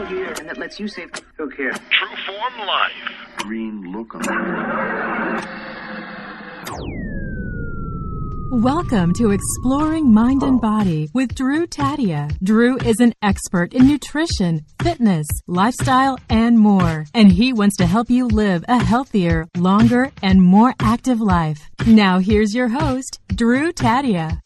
tool here, and that lets you save. Look here. True Form Life. Green look on it. Welcome to Exploring Mind and Body with Drew Tadia. Drew is an expert in nutrition, fitness, lifestyle, and more. And he wants to help you live a healthier, longer, and more active life. Now here's your host, Drew Tadia.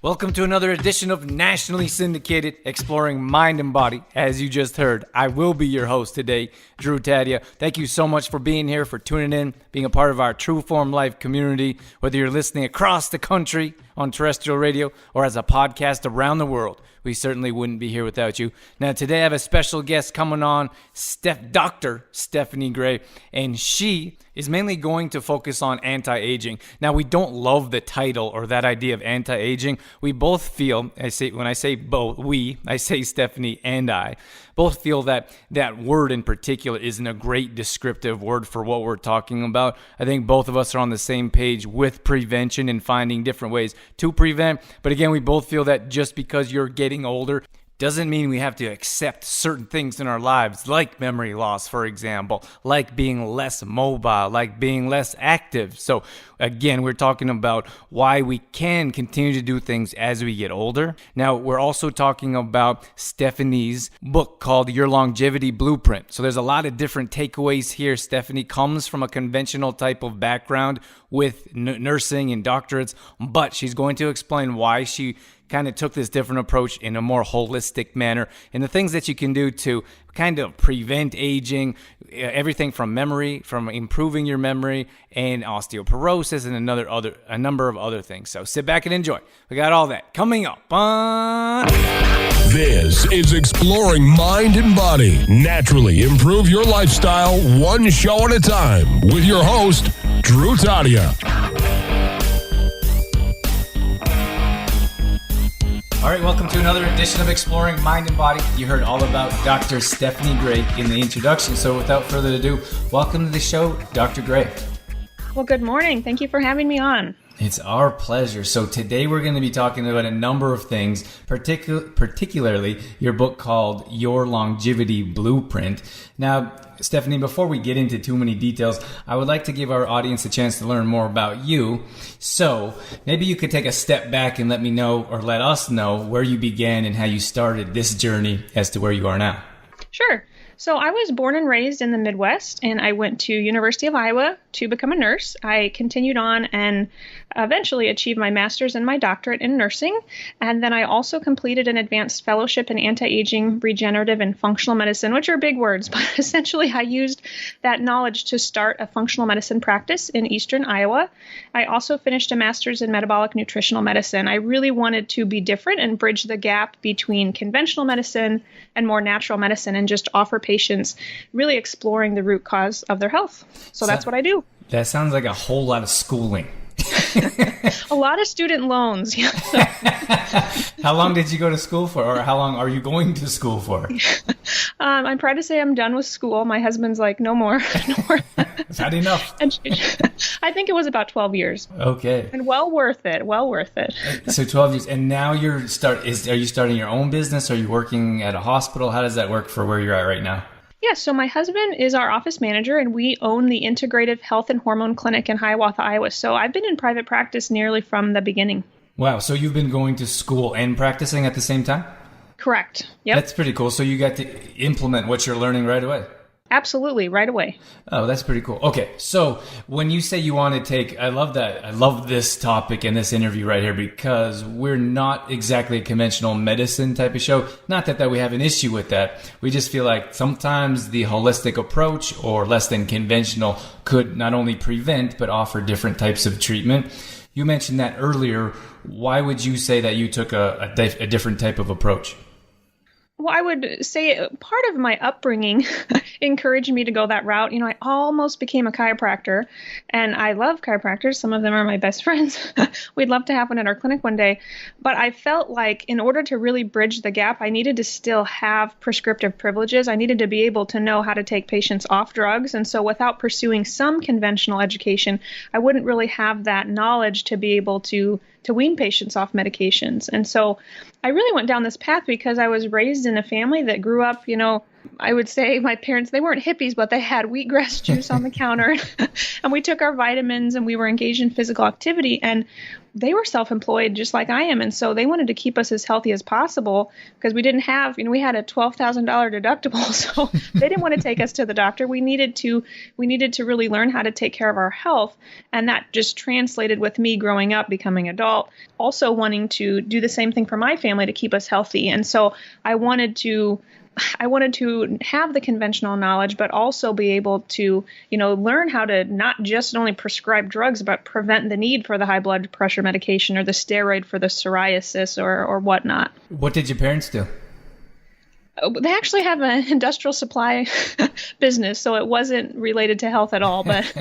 Welcome to another edition of nationally syndicated Exploring Mind and Body. As you just heard, I will be your host today, Drew Tadia. Thank you so much for being here, for tuning in, being a part of our True Form Life community, whether you're listening across the country on terrestrial radio or as a podcast around the world. We certainly wouldn't be here without you. Now, today I have a special guest coming on, Dr. Stephanie Gray, and she is mainly going to focus on anti-aging. Now, we don't love the title or that idea of anti-aging. We both feel, I say Stephanie and I, both feel that that word in particular isn't a great descriptive word for what we're talking about. I think both of us are on the same page with prevention and finding different ways to prevent. But again, we both feel that just because you're getting older doesn't mean we have to accept certain things in our lives, like memory loss, for example, like being less mobile, like being less active. So again, we're talking about why we can continue to do things as we get older. Now, we're also talking about Stephanie's book called Your Longevity Blueprint. So there's a lot of different takeaways here. Stephanie comes from a conventional type of background with nursing and doctorates, but she's going to explain why she kind of took this different approach in a more holistic manner, and the things that you can do to kind of prevent aging, everything from memory, from improving your memory, and osteoporosis, and a number of other things. So sit back and enjoy. We got all that coming up on... This is Exploring Mind and Body. Naturally improve your lifestyle one show at a time with your host, Drew Tadia. All right, welcome to another edition of Exploring Mind and Body. You heard all about Dr. Stephanie Gray in the introduction, so without further ado, welcome to the show, Dr. Gray. Well, good morning. Thank you for having me on. It's our pleasure. So today we're going to be talking about a number of things, particularly your book called Your Longevity Blueprint. Now, Stephanie, before we get into too many details, I would like to give our audience a chance to learn more about you. So maybe you could take a step back and let me know, or let us know, where you began and how you started this journey as to where you are now. Sure. So I was born and raised in the Midwest, and I went to University of Iowa to become a nurse. I continued on and eventually achieved my master's and my doctorate in nursing. And then I also completed an advanced fellowship in anti-aging, regenerative, and functional medicine, which are big words, but essentially I used that knowledge to start a functional medicine practice in eastern Iowa. I also finished a master's in metabolic nutritional medicine. I really wanted to be different and bridge the gap between conventional medicine and more natural medicine, and just offer patients really exploring the root cause of their health. So that's what I do. That sounds like a whole lot of schooling. A lot of student loans. How long did you go to school for, or how long are you going to school for? I'm proud to say I'm done with school. My husband's like, no more. It's had enough. And I think it was about 12 years. Okay. And well worth it. So 12 years. And now are you starting your own business? Are you working at a hospital? How does that work for where you're at right now? Yeah, so my husband is our office manager, and we own the Integrative Health and Hormone Clinic in Hiawatha, Iowa. So I've been in private practice nearly from the beginning. Wow, so you've been going to school and practicing at the same time? Correct. Yep. That's pretty cool. So you got to implement what you're learning right away? Absolutely, right away. Oh, that's pretty cool. Okay, so when you say you want to take, I love that. I love this topic and this interview right here, because we're not exactly a conventional medicine type of show. Not that we have an issue with that. We just feel like sometimes the holistic approach, or less than conventional, could not only prevent but offer different types of treatment. You mentioned that earlier. Why would you say that you took a different type of approach? Well, I would say part of my upbringing encouraged me to go that route. You know, I almost became a chiropractor, and I love chiropractors. Some of them are my best friends. We'd love to have one at our clinic one day. But I felt like in order to really bridge the gap, I needed to still have prescriptive privileges. I needed to be able to know how to take patients off drugs. And so without pursuing some conventional education, I wouldn't really have that knowledge to be able to wean patients off medications. And so I really went down this path because I was raised in a family that grew up, I would say my parents, they weren't hippies, but they had wheatgrass juice on the counter and we took our vitamins and we were engaged in physical activity, and they were self-employed just like I am. And so they wanted to keep us as healthy as possible because we didn't have, we had a $12,000 deductible. So they didn't want to take us to the doctor. We needed to really learn how to take care of our health. And that just translated with me growing up, becoming adult, also wanting to do the same thing for my family to keep us healthy. And so I wanted to have the conventional knowledge, but also be able to, learn how to not just only prescribe drugs, but prevent the need for the high blood pressure medication or the steroid for the psoriasis or whatnot. What did your parents do? They actually have an industrial supply business, so it wasn't related to health at all. But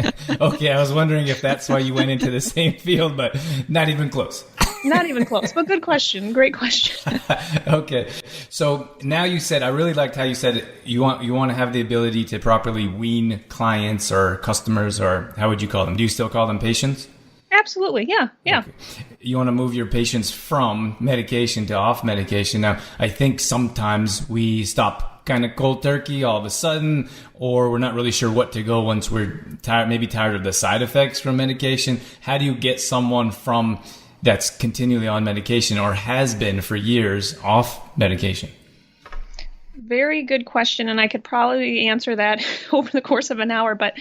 okay, I was wondering if that's why you went into the same field, but not even close. Not even close, but good question. Great question. Okay. So now you said, I really liked how you said you want to have the ability to properly wean clients or customers, or how would you call them? Do you still call them patients? Absolutely. Yeah. Okay. You want to move your patients from medication to off medication. Now, I think sometimes we stop kind of cold turkey all of a sudden, or we're not really sure what to go once we're tired of the side effects from medication. How do you get someone that's continually on medication or has been for years off medication? Very good question, and I could probably answer that over the course of an hour. But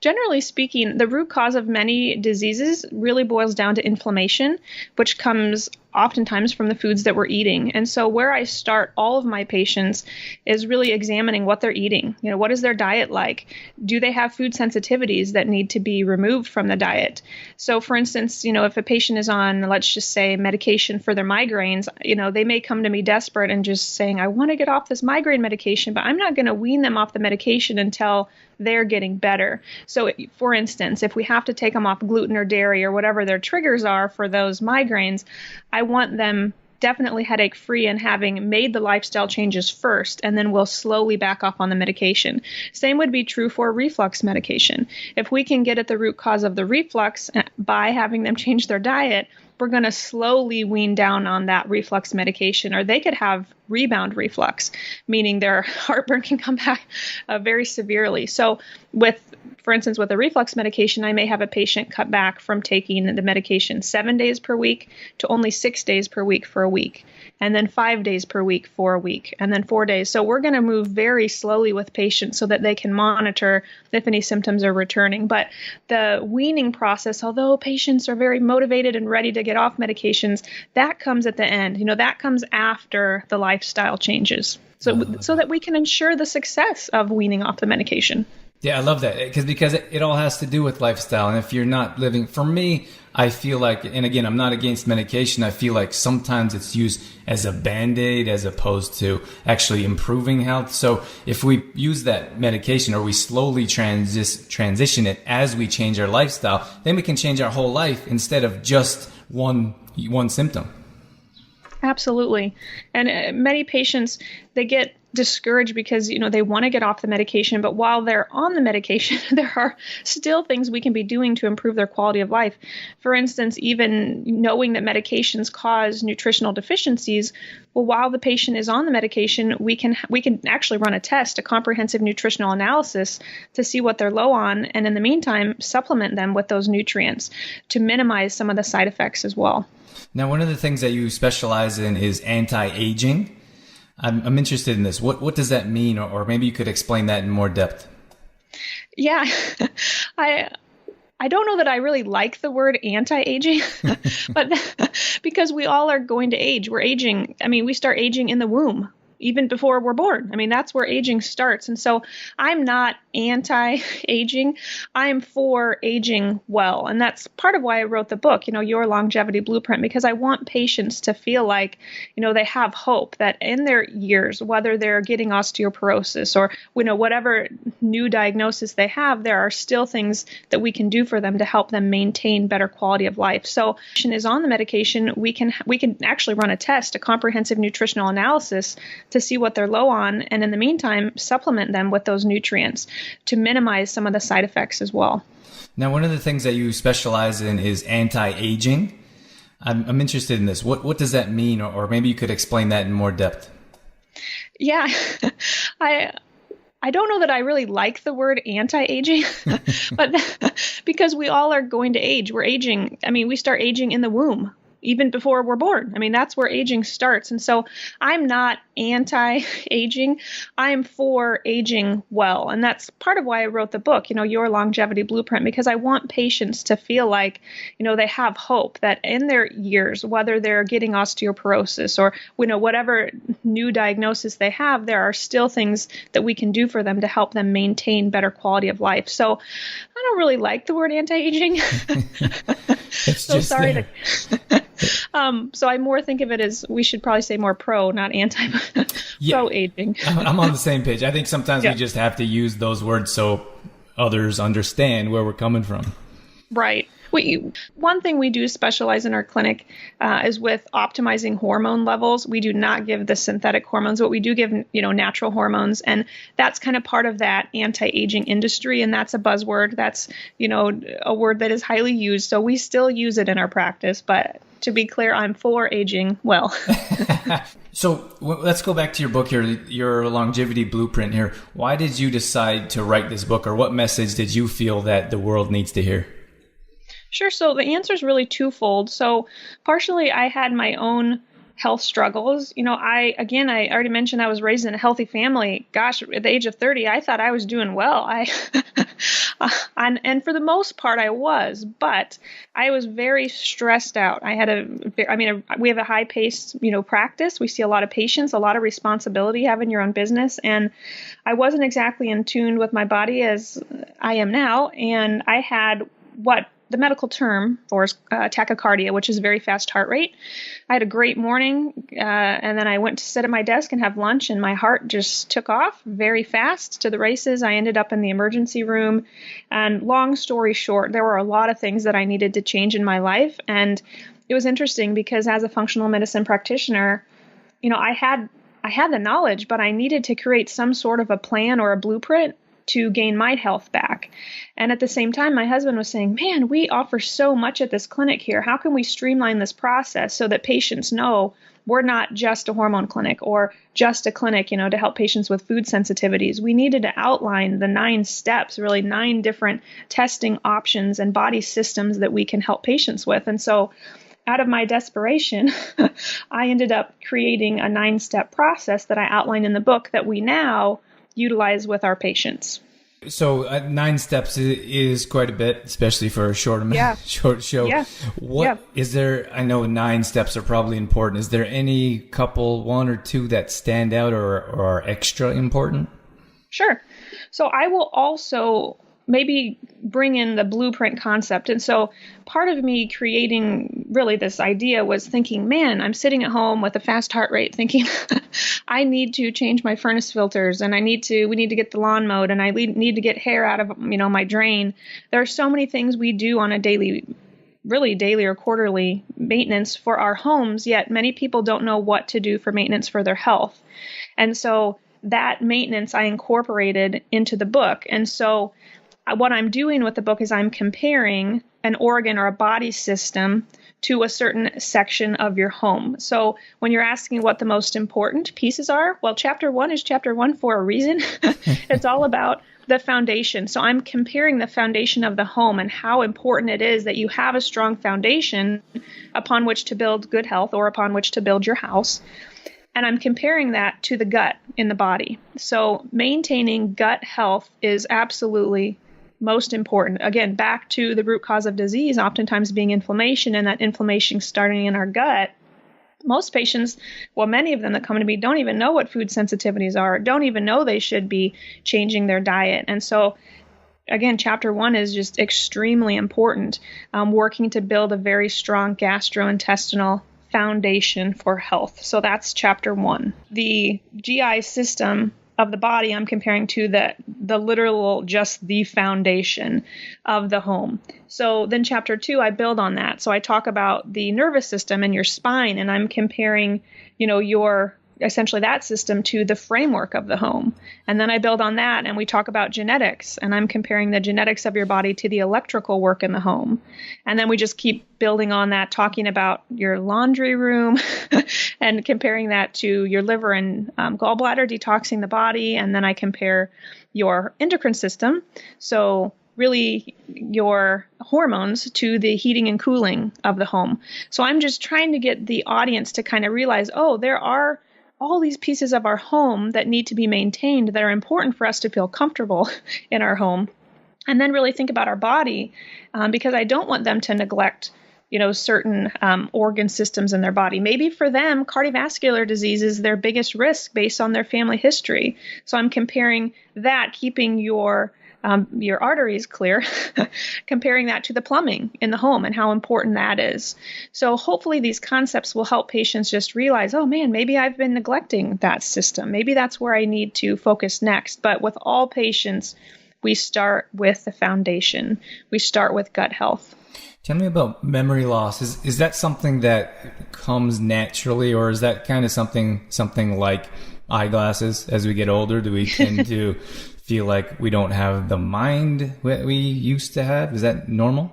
generally speaking, the root cause of many diseases really boils down to inflammation, which comes oftentimes from the foods that we're eating. And so where I start all of my patients is really examining what they're eating. What is their diet like? Do they have food sensitivities that need to be removed from the diet? So for instance, if a patient is on, let's just say, medication for their migraines, they may come to me desperate and just saying, I want to get off this migraine medication, but I'm not going to wean them off the medication until they're getting better. So for instance, if we have to take them off gluten or dairy or whatever their triggers are for those migraines, I want them definitely headache free and having made the lifestyle changes first, and then we'll slowly back off on the medication. Same would be true for reflux medication. If we can get at the root cause of the reflux by having them change their diet, we're going to slowly wean down on that reflux medication, or they could have rebound reflux, meaning their heartburn can come back very severely. So for instance, with a reflux medication, I may have a patient cut back from taking the medication 7 days per week to only 6 days per week for a week, and then 5 days per week for a week, and then 4 days. So we're going to move very slowly with patients so that they can monitor if any symptoms are returning. But the weaning process, although patients are very motivated and ready to get off medications, that comes at the end. That comes after the lifestyle changes, so that we can ensure the success of weaning off the medication. Yeah, I love that because it all has to do with lifestyle. And if you're not living, for me, I feel like, and again, I'm not against medication. I feel like sometimes it's used as a Band-Aid as opposed to actually improving health. So if we use that medication or we slowly transition it as we change our lifestyle, then we can change our whole life instead of just one symptom. Absolutely. And many patients, they get discouraged because, they want to get off the medication, but while they're on the medication, there are still things we can be doing to improve their quality of life. For instance, even knowing that medications cause nutritional deficiencies, well, while the patient is on the medication, we can actually run a test, a comprehensive nutritional analysis to see what they're low on, and in the meantime, supplement them with those nutrients to minimize some of the side effects as well. Now, one of the things that you specialize in is anti-aging. I'm interested in this. What does that mean? Or maybe you could explain that in more depth. Yeah, I don't know that I really like the word anti-aging, but because we all are going to age. We're aging. We start aging in the womb, even before we're born. That's where aging starts. And so I'm not anti-aging. I'm for aging well. And that's part of why I wrote the book, Your Longevity Blueprint, because I want patients to feel like, they have hope that in their years, whether they're getting osteoporosis or, whatever new diagnosis they have, there are still things that we can do for them to help them maintain better quality of life. So if a patient is on the medication, we can actually run a test, a comprehensive nutritional analysis to see what they're low on, and in the meantime, supplement them with those nutrients to minimize some of the side effects as well. Now, one of the things that you specialize in is anti-aging. I'm interested in this. What does that mean? Or maybe you could explain that in more depth. Yeah, I don't know that I really like the word anti-aging, but because we all are going to age. We're aging. I mean, we start aging in the womb, even before we're born. I mean, that's where aging starts. And so I'm not anti-aging. I'm for aging well. And that's part of why I wrote the book, Your Longevity Blueprint, because I want patients to feel like, they have hope that in their years, whether they're getting osteoporosis or, whatever new diagnosis they have, there are still things that we can do for them to help them maintain better quality of life. So I don't really like the word anti-aging. So sorry so I more think of it as we should probably say more pro, not anti, pro-aging. I'm on the same page. I think sometimes we just have to use those words so others understand where we're coming from. Right. One thing we do specialize in our clinic is with optimizing hormone levels. We do not give the synthetic hormones, but we do give, natural hormones. And that's kind of part of that anti-aging industry. And that's a buzzword. That's, a word that is highly used. So we still use it in our practice. But to be clear, I'm for aging well. So let's go back to your book here, your longevity blueprint here. Why did you decide to write this book, or what message did you feel that the world needs to hear? Sure. So the answer is really twofold. So partially I had my own health struggles. I already mentioned I was raised in a healthy family. Gosh, at the age of 30, I thought I was doing well. And for the most part I was, but I was very stressed out. We have a high paced, practice. We see a lot of patients, a lot of responsibility having your own business. And I wasn't exactly in tune with my body as I am now. And I had what the medical term for tachycardia, which is a very fast heart rate. I had a great morning, and then I went to sit at my desk and have lunch, and my heart just took off very fast to the races. I ended up in the emergency room, and long story short, there were a lot of things that I needed to change in my life. And it was interesting because as a functional medicine practitioner, I had the knowledge, but I needed to create some sort of a plan or a blueprint to gain my health back. And at the same time, my husband was saying, man, we offer so much at this clinic here. How can we streamline this process so that patients know we're not just a hormone clinic or just a clinic, to help patients with food sensitivities? We needed to outline the 9 steps, really 9 different testing options and body systems that we can help patients with. And so out of my desperation, I ended up creating a 9-step process that I outline in the book that we now utilize with our patients. So 9 steps is quite a bit, especially for a short show. Yeah. Is there? I know 9 steps are probably important. Is there any couple, 1 or 2 that stand out or are extra important? Sure. So I will also maybe bring in the blueprint concept. And so part of me creating really this idea was thinking, man, I'm sitting at home with a fast heart rate thinking I need to change my furnace filters and we need to get the lawn mowed and I need to get hair out of, my drain. There are so many things we do on a daily or quarterly maintenance for our homes, yet many people don't know what to do for maintenance for their health. And so that maintenance I incorporated into the book. And so what I'm doing with the book is I'm comparing an organ or a body system to a certain section of your home. So when you're asking what the most important pieces are, well, chapter 1 is chapter 1 for a reason. It's all about the foundation. So I'm comparing the foundation of the home and how important it is that you have a strong foundation upon which to build good health or upon which to build your house. And I'm comparing that to the gut in the body. So maintaining gut health is absolutely most important. Again, back to the root cause of disease, oftentimes being inflammation, and that inflammation starting in our gut. Most patients, well, many of them that come to me don't even know what food sensitivities are, don't even know they should be changing their diet. And so, again, chapter 1 is just extremely important, working to build a very strong gastrointestinal foundation for health. So that's chapter 1. The GI system of the body I'm comparing to the literal, just the foundation of the home. So then chapter 2, I build on that. So I talk about the nervous system and your spine, and I'm comparing, your essentially that system to the framework of the home. And then I build on that and we talk about genetics, and I'm comparing the genetics of your body to the electrical work in the home. And then we just keep building on that, talking about your laundry room and comparing that to your liver and gallbladder, detoxing the body. And then I compare your endocrine system. So really your hormones to the heating and cooling of the home. So I'm just trying to get the audience to kind of realize, oh, there are all these pieces of our home that need to be maintained that are important for us to feel comfortable in our home. And then really think about our body, because I don't want them to neglect, certain organ systems in their body. Maybe for them, cardiovascular disease is their biggest risk based on their family history. So I'm comparing that, keeping your arteries clear, comparing that to the plumbing in the home and how important that is. So hopefully these concepts will help patients just realize, oh man, maybe I've been neglecting that system. Maybe that's where I need to focus next. But with all patients, we start with the foundation. We start with gut health. Tell me about memory loss. Is that something that comes naturally, or is that kind of something like eyeglasses as we get older? Do we tend to feel like we don't have the mind that we used to have? Is that normal?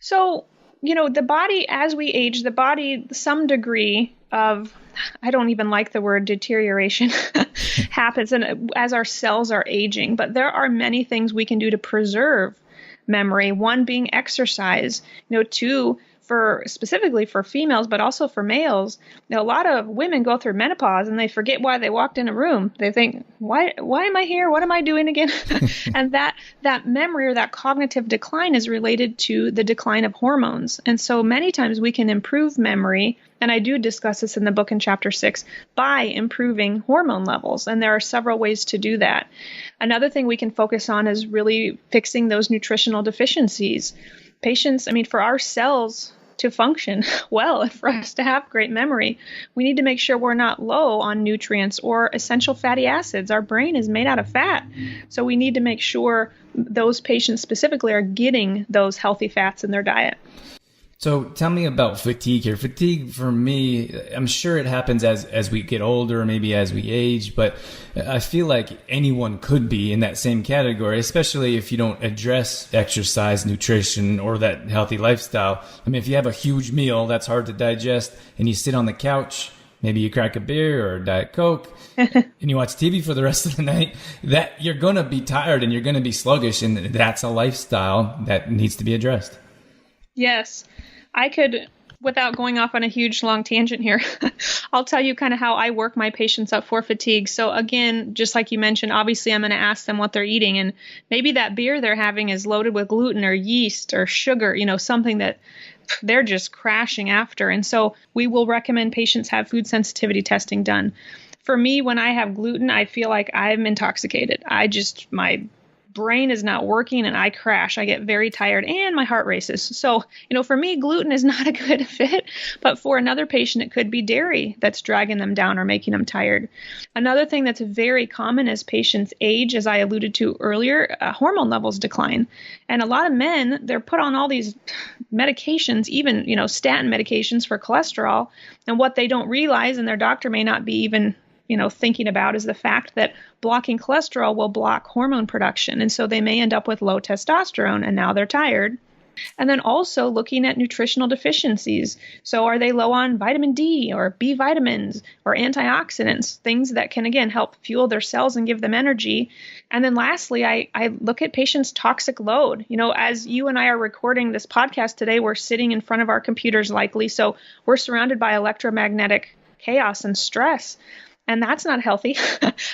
So, the body, as we age, the body, some degree of, I don't even like the word deterioration, happens and as our cells are aging. But there are many things we can do to preserve memory. One being exercise, two, specifically for females, but also for males. A lot of women go through menopause and they forget why they walked in a room. They think, why am I here? What am I doing again? And that memory or that cognitive decline is related to the decline of hormones. And so many times we can improve memory, and I do discuss this in the book in chapter 6, by improving hormone levels. And there are several ways to do that. Another thing we can focus on is really fixing those nutritional deficiencies. Patients, for our cells to function well and for us to have great memory, we need to make sure we're not low on nutrients or essential fatty acids. Our brain is made out of fat. So we need to make sure those patients specifically are getting those healthy fats in their diet. So tell me about fatigue here. Fatigue for me, I'm sure it happens as we get older, maybe as we age, but I feel like anyone could be in that same category, especially if you don't address exercise, nutrition, or that healthy lifestyle. If you have a huge meal that's hard to digest and you sit on the couch, maybe you crack a beer or a Diet Coke, and you watch TV for the rest of the night, that you're going to be tired and you're going to be sluggish, and that's a lifestyle that needs to be addressed. Yes. I could, without going off on a huge long tangent here, I'll tell you kind of how I work my patients up for fatigue. So again, just like you mentioned, obviously I'm going to ask them what they're eating, and maybe that beer they're having is loaded with gluten or yeast or sugar, something that they're just crashing after. And so we will recommend patients have food sensitivity testing done. For me, when I have gluten, I feel like I'm intoxicated. My brain is not working and I crash. I get very tired and my heart races. So, for me, gluten is not a good fit, but for another patient, it could be dairy that's dragging them down or making them tired. Another thing that's very common as patients age, as I alluded to earlier, hormone levels decline. And a lot of men, they're put on all these medications, even, statin medications for cholesterol. And what they don't realize, and their doctor may not be even thinking about, is the fact that blocking cholesterol will block hormone production. And so they may end up with low testosterone and now they're tired. And then also looking at nutritional deficiencies. So are they low on vitamin D or B vitamins or antioxidants, things that can, again, help fuel their cells and give them energy. And then lastly, I look at patients' toxic load. As you and I are recording this podcast today, we're sitting in front of our computers likely. So we're surrounded by electromagnetic chaos and stress. And that's not healthy.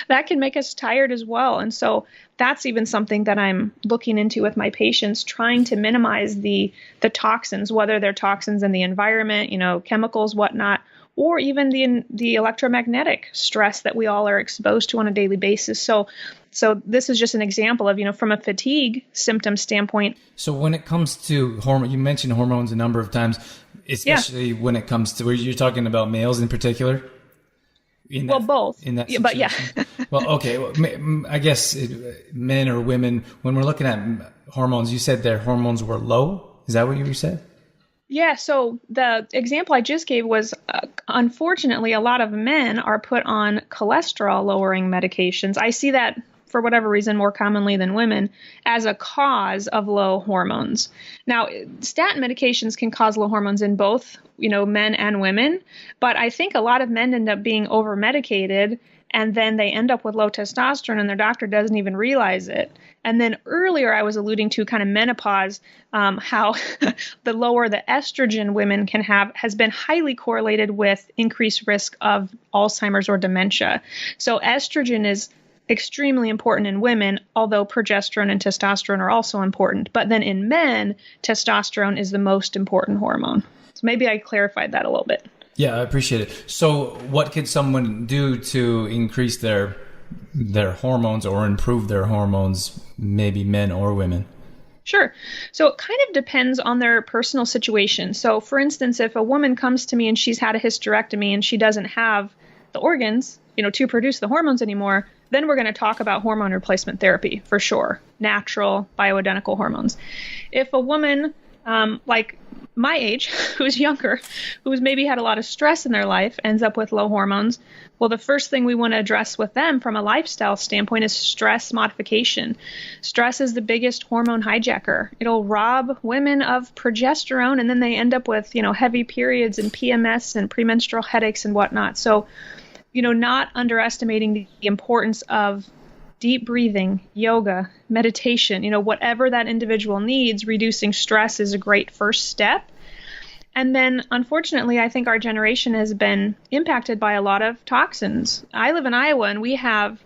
That can make us tired as well. And so that's even something that I'm looking into with my patients, trying to minimize the toxins, whether they're toxins in the environment, chemicals, whatnot, or even the electromagnetic stress that we all are exposed to on a daily basis. So this is just an example of, from a fatigue symptom standpoint. So when it comes to hormone, you mentioned hormones a number of times, especially when it comes to, where you're talking about males in particular. Both. In that situation. But yeah. Well, okay. Well, I guess men or women, when we're looking at hormones, you said their hormones were low. Is that what you said? Yeah, so the example I just gave was, unfortunately, a lot of men are put on cholesterol-lowering medications. I see that, for whatever reason, more commonly than women, as a cause of low hormones. Now, statin medications can cause low hormones in both, men and women, but I think a lot of men end up being over-medicated, and then they end up with low testosterone, and their doctor doesn't even realize it. And then earlier I was alluding to kind of menopause, how the lower the estrogen women can have has been highly correlated with increased risk of Alzheimer's or dementia. So estrogen is extremely important in women, although progesterone and testosterone are also important. But then in men, testosterone is the most important hormone. So maybe I clarified that a little bit. Yeah, I appreciate it. So what could someone do to increase their hormones or improve their hormones, maybe men or women? Sure. So it kind of depends on their personal situation. So for instance, if a woman comes to me and she's had a hysterectomy and she doesn't have the organs, to produce the hormones anymore, then we're going to talk about hormone replacement therapy for sure. Natural bioidentical hormones. If a woman, like my age, who's younger, who's maybe had a lot of stress in their life, ends up with low hormones, well, the first thing we want to address with them from a lifestyle standpoint is stress modification. Stress is the biggest hormone hijacker. It'll rob women of progesterone, and then they end up with, heavy periods and PMS and premenstrual headaches and whatnot. So, not underestimating the importance of deep breathing, yoga, meditation, whatever that individual needs, reducing stress is a great first step. And then, unfortunately, I think our generation has been impacted by a lot of toxins. I live in Iowa, and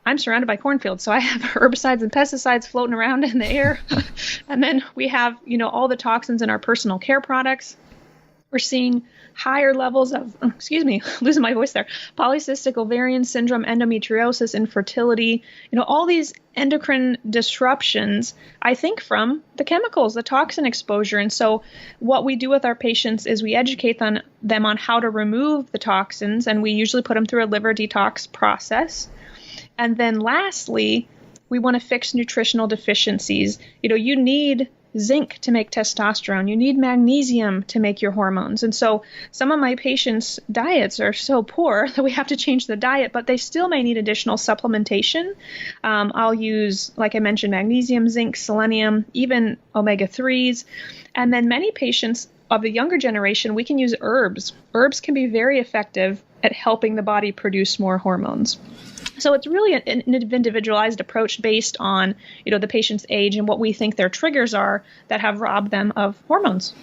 I'm surrounded by cornfields, so I have herbicides and pesticides floating around in the air. And then we have, all the toxins in our personal care products. We're seeing higher levels of, losing my voice there, polycystic ovarian syndrome, endometriosis, infertility, all these endocrine disruptions, I think from the chemicals, the toxin exposure. And so what we do with our patients is we educate them on how to remove the toxins, and we usually put them through a liver detox process. And then lastly, we want to fix nutritional deficiencies. You need zinc to make testosterone. You need magnesium to make your hormones. And so some of my patients' diets are so poor that we have to change the diet, but they still may need additional supplementation. I'll use, like I mentioned, magnesium, zinc, selenium, even omega-3s. And then many patients of the younger generation, we can use herbs. Herbs can be very effective at helping the body produce more hormones. So it's really an individualized approach based on, the patient's age and what we think their triggers are that have robbed them of hormones.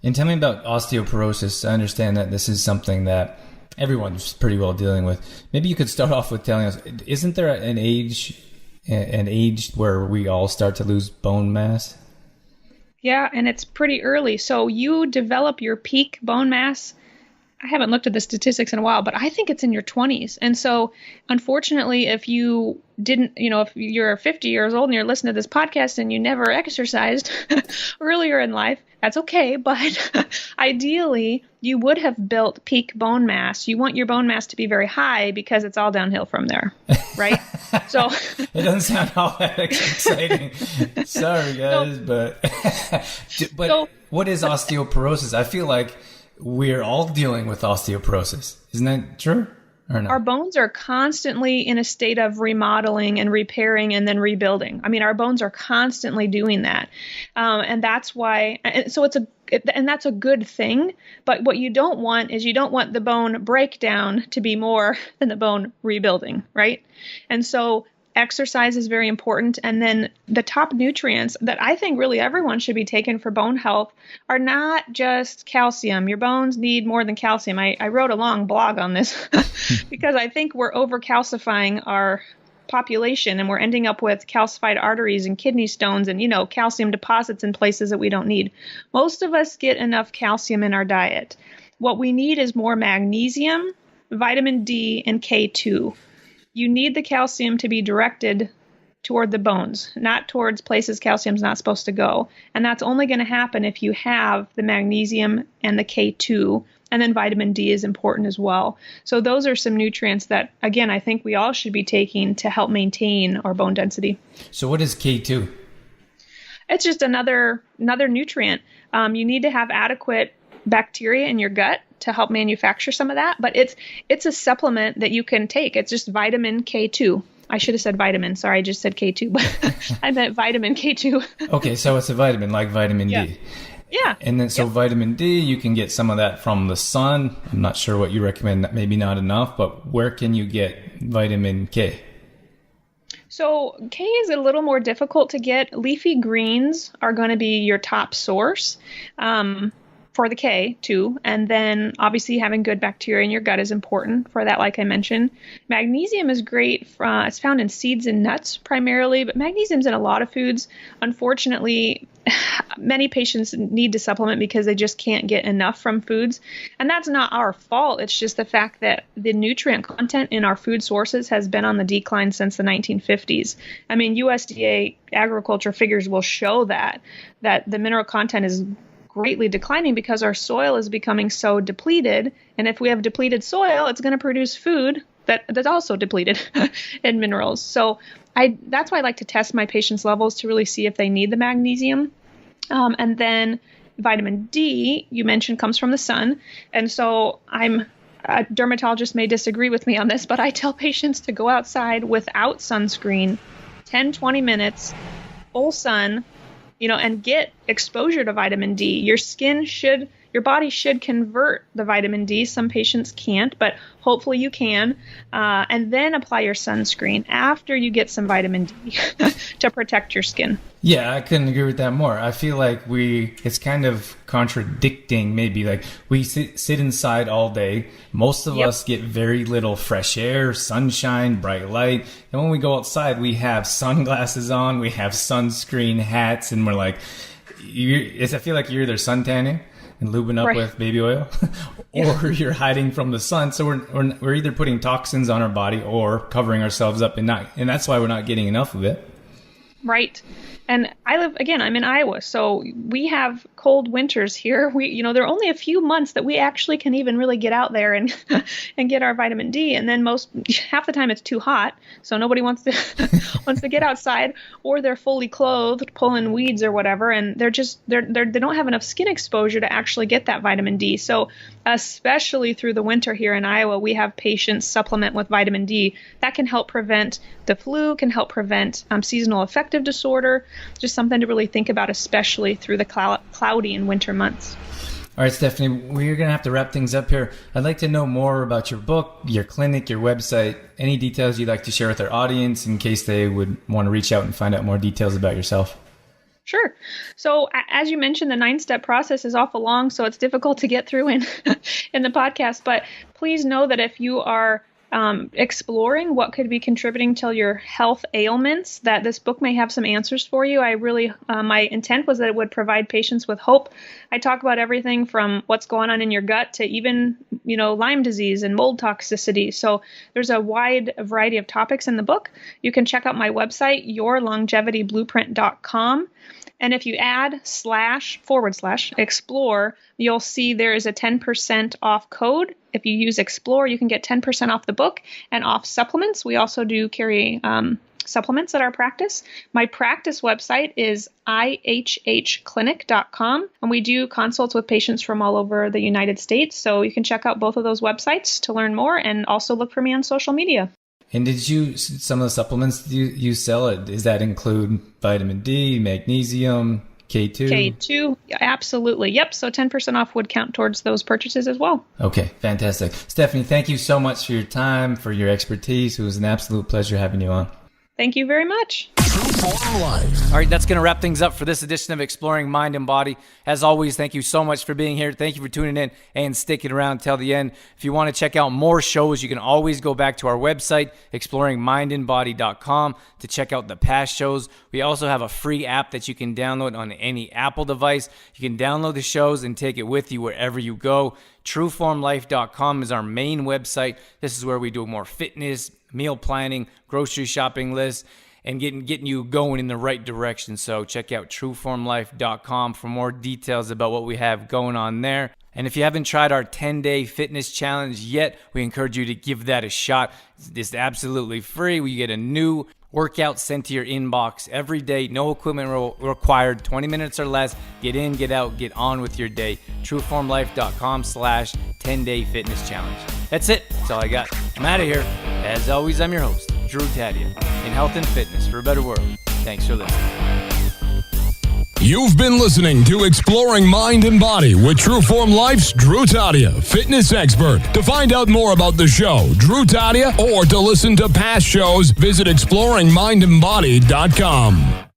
And tell me about osteoporosis. I understand that this is something that everyone's pretty well dealing with. Maybe you could start off with telling us, isn't there an age where we all start to lose bone mass? Yeah, and it's pretty early. So you develop your peak bone mass. I haven't looked at the statistics in a while, but I think it's in your 20s. And so, unfortunately, if you didn't, if you're 50 years old and you're listening to this podcast and you never exercised earlier in life, that's okay. But ideally, you would have built peak bone mass. You want your bone mass to be very high because it's all downhill from there, right? So it doesn't sound all that exciting. Sorry, guys, but what is osteoporosis? I feel like we're all dealing with osteoporosis. Isn't that true or not? Our bones are constantly in a state of remodeling and repairing and then rebuilding. I mean, our bones are constantly doing that. And that's why, so that's a good thing. But what you don't want is the bone breakdown to be more than the bone rebuilding, right? And so exercise is very important. And then the top nutrients that I think really everyone should be taking for bone health are not just calcium. Your bones need more than calcium. I wrote a long blog on this because I think we're over-calcifying our population and we're ending up with calcified arteries and kidney stones and, calcium deposits in places that we don't need. Most of us get enough calcium in our diet. What we need is more magnesium, vitamin D, and K2. You need the calcium to be directed toward the bones, not towards places calcium's not supposed to go. And that's only going to happen if you have the magnesium and the K2, and then vitamin D is important as well. So those are some nutrients that, again, I think we all should be taking to help maintain our bone density. So what is K2? It's just another nutrient. You need to have adequate bacteria in your gut to help manufacture some of that, but it's a supplement that you can take. It's just vitamin K2. I should have said vitamin. Sorry, I just said K2, but I meant vitamin K2. Okay, so it's a vitamin like vitamin D. Yeah. And then vitamin D, you can get some of that from the sun. I'm not sure what you recommend, maybe not enough, but where can you get vitamin K? So K is a little more difficult to get. Leafy greens are going to be your top source for the K too. And then obviously having good bacteria in your gut is important for that, like I mentioned. Magnesium is great. It's found in seeds and nuts primarily, but magnesium's in a lot of foods. Unfortunately, many patients need to supplement because they just can't get enough from foods. And that's not our fault. It's just the fact that the nutrient content in our food sources has been on the decline since the 1950s. I mean, USDA agriculture figures will show that the mineral content is greatly declining because our soil is becoming so depleted. And if we have depleted soil, it's going to produce food that's also depleted in minerals. So that's why I like to test my patients' levels to really see if they need the magnesium. And then vitamin D, you mentioned, comes from the sun. And so a dermatologist may disagree with me on this, but I tell patients to go outside without sunscreen, 10, 20 minutes, full sun, and get exposure to vitamin D. Your body should convert the vitamin D. Some patients can't, but hopefully you can. And then apply your sunscreen after you get some vitamin D to protect your skin. Yeah, I couldn't agree with that more. I feel like it's kind of contradicting maybe. Like we sit inside all day. Most of us get very little fresh air, sunshine, bright light. And when we go outside, we have sunglasses on, we have sunscreen hats, and we're like, I feel like you're either suntanning and lubing up with baby oil, or you're hiding from the sun. So we're either putting toxins on our body or covering ourselves up, and that's why we're not getting enough of it. Right. And I'm in Iowa, so we have cold winters here. There are only a few months that we actually can even really get out there and get our vitamin D. And then half the time it's too hot, so nobody wants to get outside, or they're fully clothed pulling weeds or whatever, and they don't have enough skin exposure to actually get that vitamin D. So especially through the winter here in Iowa, we have patients supplement with vitamin D. That can help prevent the flu, can help prevent seasonal affective disorder. Just something to really think about, especially through the cloudy and winter months. All right, Stephanie, we're going to have to wrap things up here. I'd like to know more about your book, your clinic, your website, any details you'd like to share with our audience in case they would want to reach out and find out more details about yourself. Sure. So as you mentioned, the 9-step process is awful long, so it's difficult to get through in the podcast. But please know that if you are exploring what could be contributing to your health ailments, that this book may have some answers for you. My intent was that it would provide patients with hope. I talk about everything from what's going on in your gut to even, Lyme disease and mold toxicity. So there's a wide variety of topics in the book. You can check out my website, yourlongevityblueprint.com. And if you add //explore, you'll see there is a 10% off code. If you use Explore, you can get 10% off the book and off supplements. We also do carry supplements at our practice. My practice website is ihhclinic.com, and we do consults with patients from all over the United States. So you can check out both of those websites to learn more, and also look for me on social media. And some of the supplements you sell, does that include vitamin D, magnesium, K2? K2, absolutely. Yep. So 10% off would count towards those purchases as well. Okay, fantastic. Stephanie, thank you so much for your time, for your expertise. It was an absolute pleasure having you on. Thank you very much. All right, that's going to wrap things up for this edition of Exploring Mind and Body. As always, thank you so much for being here. Thank you for tuning in and sticking around till the end. If you want to check out more shows, you can always go back to our website, exploringmindandbody.com, to check out the past shows. We also have a free app that you can download on any Apple device. You can download the shows and take it with you wherever you go. Trueformlife.com is our main website. This is where we do more fitness, meal planning, grocery shopping lists, and getting you going in the right direction. So check out trueformlife.com for more details about what we have going on there. And if you haven't tried our 10-day fitness challenge yet, we encourage you to give that a shot. It's absolutely free. We get a new workouts sent to your inbox every day, no equipment required, 20 minutes or less. Get in, get out, get on with your day. trueformlife.com/10-day fitness challenge. That's it. That's all I got. I'm out of here. As always, I'm your host, Drew Tadia, in health and fitness for a better world. Thanks for listening. You've been listening to Exploring Mind and Body with Trueform Life's Drew Tadia, fitness expert. To find out more about the show, Drew Tadia, or to listen to past shows, visit exploringmindandbody.com.